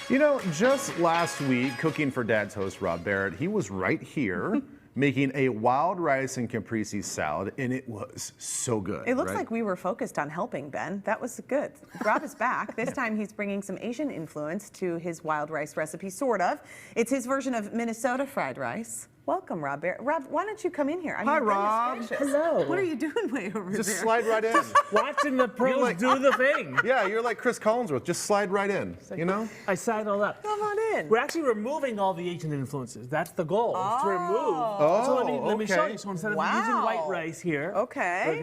You know, just last week, cooking for Dad's host, Rob Barrett, he was right here making a wild rice and caprese salad, and it was so good. It looks right? like we were focused on helping, Ben. That was good. Rob is back. This time he's bringing some Asian influence to his wild rice recipe, sort of. It's his version of Minnesota fried rice. Welcome, Rob Barrett. Rob, why don't you come in here? I mean, Hi, Rob. Hello. What are you doing way over Just there? slide right in. Watching the pros do the thing. Yeah, you're like Chris Collinsworth. Just slide right in, you know? I signed all up. Come on in. We're actually removing all the Asian influences. That's the goal, is to remove. So let me show you. So instead of using white rice here, we're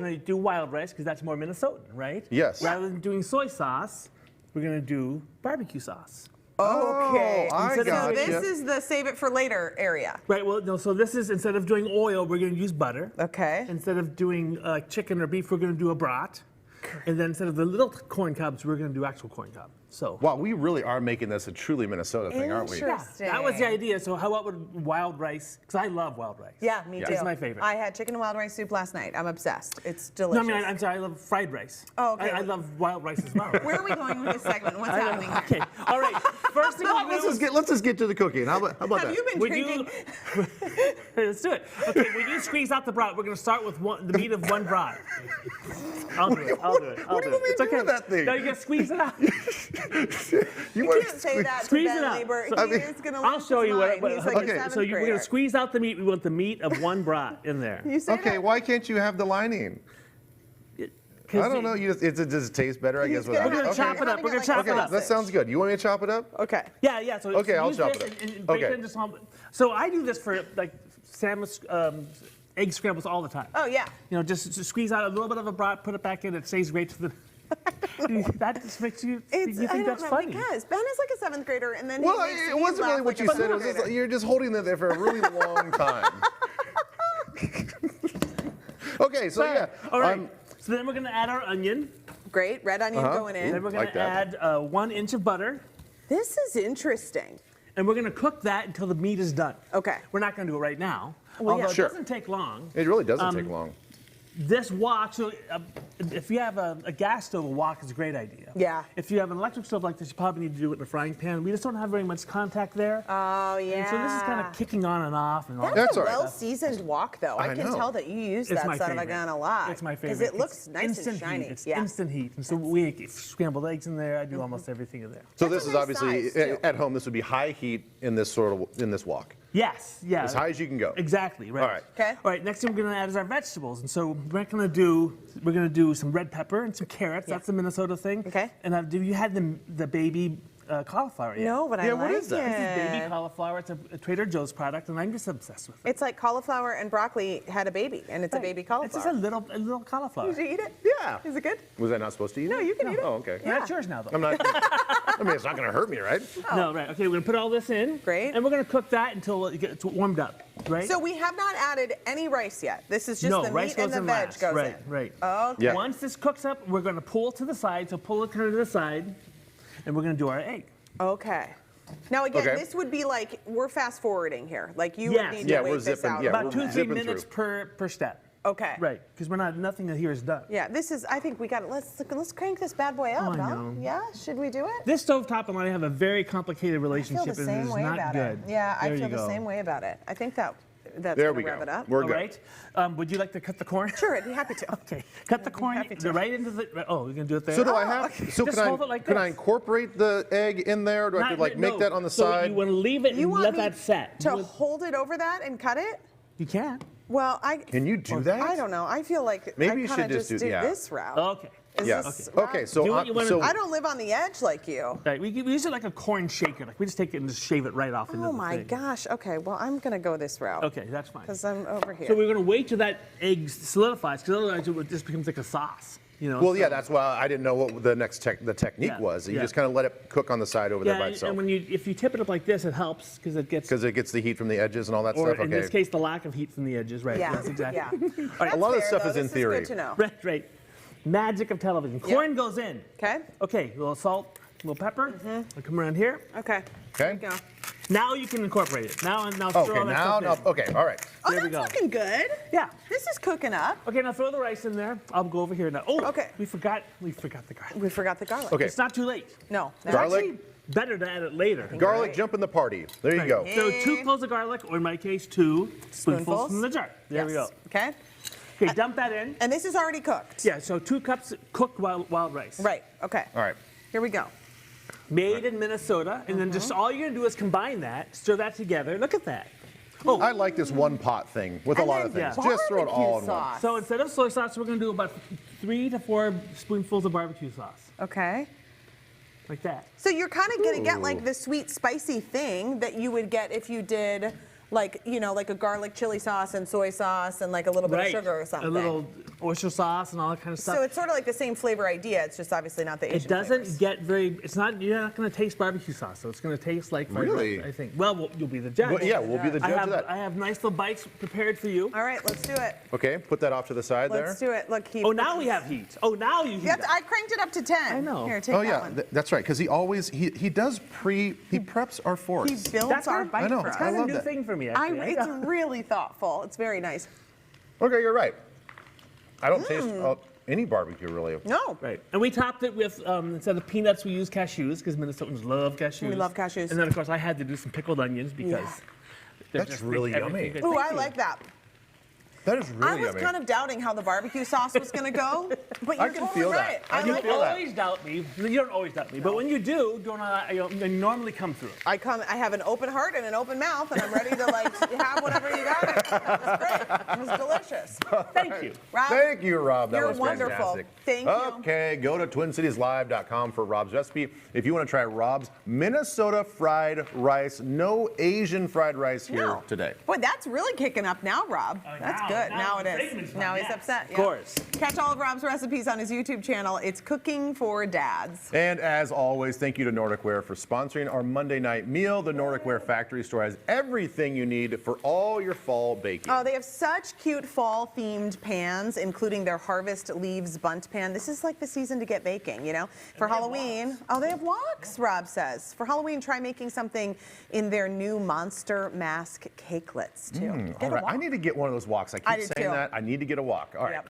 going to do wild rice because that's more Minnesotan, right? Yes. Rather than doing soy sauce, we're going to do barbecue sauce. Okay. I So gotcha. this is the save it for later area. Right, well, no, so this is, instead of doing oil, we're going to use butter. Okay. Instead of doing chicken or beef, we're going to do a brat. And then instead of the little corn cobs, we're going to do actual corn cob. So. Wow, we really are making this a truly Minnesota thing, aren't we? Interesting. That was the idea. So how about with wild rice? Because I love wild rice. Yeah, me too. It's my favorite. I had chicken and wild rice soup last night. I'm obsessed. It's No, delicious. I mean, I'm sorry, I love fried rice. Oh, okay. I love wild rice as well. Where are we going with this segment? What's happening here? Okay, all right. First thing we're Let's going to do just get to the cooking. How about Have that? you been drinking? Let's do it. Okay, when you squeeze out the brat, we're going to start with the meat of one brat. I'll do it. I'll do it. What do you want me to do with that thing? No, you got to squeeze it out. You can't say that to Squeeze Ben it out. Labor. So- He is going to I'll show you what. He's like a okay, seventh So we're going grader. to squeeze out the meat. We want the meat of one brat in there. You say Okay, that? why can't you have the lining? I don't know. It just tastes better, I guess. gonna Without We're it. going to chop it up. We're going to chop Okay, it up. that sounds good. You want me to chop it up? Okay. Yeah. So Okay, I'll use chop this it up. and break Okay. it into small. So I do this for like salmon, egg scrambles all the time. Oh, yeah. You know, just squeeze out a little bit of a brat, put it back in. It stays great to the. That just makes you. I You think don't that's know, funny? because Ben is like a seventh grader, and then Well, he makes it me wasn't laugh really what like you a said. It was seventh just grader. you're just holding it there for a really long time. Okay, so yeah. All right. So then we're going to add our onion. Great, red onion going in. Then we're going Like to that. add 1 inch of butter. This is interesting. And we're going to cook that until the meat is done. Okay. We're not going to do it right now. Well, although yeah. it Sure. doesn't take long. It really doesn't take long. This wok, so if you have a gas stove, a wok is a great idea. Yeah. If you have an electric stove like this, you probably need to do it in a frying pan. We just don't have very much contact there. Oh, yeah. And so this is kind of kicking on and off. And all That's all a right. well-seasoned wok, though. I can know. tell that you use It's that my son of a favorite. gun a lot. It's my favorite. Because it looks It's nice and instant shiny. Heat. It's yeah. instant heat. And so we get scrambled eggs in there. I do almost everything in there. So That's this a is nice obviously size, too. at home. This would be high heat in this wok. Yes, yeah. As high as you can go. Exactly, right. All right. Okay. All right, next thing we're going to add is our vegetables. And so we're going to do some red pepper and some carrots. That's the Minnesota thing. Okay. And have you had the baby cauliflower yet? No, but I Yeah, like what is that? it. This is baby cauliflower. It's a Trader Joe's product, and I'm just obsessed with it. It's like cauliflower and broccoli had a baby, and it's a baby It's cauliflower. just a little cauliflower. Did you eat it? Yeah. Is it good? Was I not supposed to eat it? No, you can eat it. Oh, okay. That's yours now, though. I'm not. I mean, it's not going to hurt me, right? No, right. Okay, we're going to put all this in. Great. And we're going to cook that until it gets warmed up, right? So we have not added any rice yet. This is just no, the rice meat and goes the in veg last. goes right, in. Right, Okay. Yeah. Once this cooks up, we're going to pull it to the side. So pull it kind of to the side, and we're going to do our egg. Okay. Now again, Okay. this would be like we're fast forwording here. Like you Yes. would need Yeah, to we're wait this zipping- out. yeah, a About little 2-3 bit. zipping minutes through. per step. Okay. Right, because nothing here is done. Yeah, this is. I think we got. Let's crank this bad boy up, I huh? know. Yeah. Should we do it? This stovetop and I have a very complicated I feel relationship, the and it same is way not about good. it. Yeah, I There feel you the go. same way about it. I think that's There gonna we wrap go. it up. We're All good. right. Would you like to cut the corn? Sure, I'd be happy to. Okay. Cut the I'd be corn happy to. right into the. Oh, you're gonna do it there. So do I have? So Just can hold it like can I this. incorporate the egg in there? Or do I have to like make no. that on the so side? you want to leave it You and want let me that set. to hold it over that and cut it? You can. Well, I. Can you do that? I don't know. I feel like Maybe I you kinda should just do- yeah. this route. Okay. Is Yeah. this Okay. route- So Do what you wanna do. I don't live on the edge like you. Right. We use it like a corn shaker. Like we just take it and just shave it right off into Oh the my thing. gosh. Okay. Well, I'm gonna go this route. Okay, that's fine. Because I'm over here. So we're gonna wait till that egg solidifies, because otherwise it just becomes like a sauce. You know. Well, so- yeah, that's why I didn't know what the technique Yeah, was. You yeah. just kind of let it cook on the side over there by Yeah, itself. and if you tip it up like this, it helps because it gets. Because it gets the heat from the edges and all that Or stuff. in Okay. this case, the lack of heat from the edges. Right. Yeah. Yes, exactly. Yeah. All right. A lot of Fair, stuff though. is in This theory. Is good to know. Right. Right. Magic of television. Corn goes in. Okay. Okay. A little salt, a little pepper. I'll come around here. Okay. Okay. There we go. Now you can incorporate it. Now throw Okay. all that Now. stuff in. Okay. All right. Oh, There we that's go. looking good. Yeah. This is cooking up. Okay. Now throw the rice in there. I'll go over here now. Oh. Okay. We forgot the garlic. We forgot the garlic. Okay. It's not too late. No. There's Garlic? actually better to add it later. Garlic, jump in the party. There you go. So 2 cloves of garlic, or in my case, 2 spoonfuls from the jar. There we go. Okay. Okay, dump that in. And this is already cooked. Yeah, so 2 cups cooked wild rice. Right. Okay. All right. Here we go. Made in Minnesota, and then just all you're gonna do is combine that, stir that together. Look at that. Oh, I like this one pot thing with a lot of things. Just throw it all in one. So instead of soy sauce, we're gonna do about 3 to 4 spoonfuls of barbecue sauce. Okay. Like that. So you're kind of gonna get like the sweet, spicy thing that you would get if you did, like, you know, like a garlic chili sauce and soy sauce and like a little bit of sugar or something. A little oyster sauce and all that kind of stuff. So it's sort of like the same flavor idea. It's just obviously not the Asian It doesn't flavors. get very. It's not. You're not going to taste barbecue sauce, so it's going to taste like fried rice, I think. Well, you'll be the judge. Well, yeah, we'll be the judge of that. I have nice little bites prepared for you. All right, let's do it. Okay, put that off to the side there. Let's do it. Look, Oh, now we have heat. Oh, now you heat up. I cranked it up to 10. I know. Here, take Oh that yeah, one. that's right. Because he always he preps our forks. He builds That's our kind bite I know. for It's us. kind of love a new that. thing for me. Actually. It's really thoughtful. It's very nice. Okay, you're right. I don't taste any barbecue really. No. Right. And we topped it with, instead of peanuts, we used cashews, because Minnesotans love cashews. We love cashews. And then, of course, I had to do some pickled onions, because they're That's just really everything yummy. good. Ooh, Thank I you. like that. That is really I was yummy. kind of doubting how the barbecue sauce was going to go, but you're I can totally feel that. right. I I can like feel it. that. Always doubt me. You don't always doubt me, but when you do, you normally come through. I have an open heart and an open mouth, and I'm ready to like have whatever you got. It was great. It was delicious. Thank you. Rob, Thank you, Rob. That You're was wonderful. fantastic. Thank you. Okay, go to TwinCitiesLive.com for Rob's recipe. If you want to try Rob's Minnesota fried rice, no Asian fried rice here today. Boy, that's really kicking up now, Rob. That's good. Now it is. Fragrance Now one, he's yes. upset. Of course. Catch all of Rob's recipes on his YouTube channel. It's Cooking for Dads. And as always, thank you to Nordic Ware for sponsoring our Monday night meal. The Nordic Ware Factory Store has everything you need for all your fall baking. Oh, they have such cute fall-themed pans, including their Harvest Leaves Bunt Pan. This is like the season to get baking, you know? For Halloween. Oh, they have woks, Rob says. For Halloween, try making something in their new Monster Mask cakelets, too. Get All a right, wok. I need to get one of those woks. I I keep do saying too. that. I need to get a wok. All right. Yep.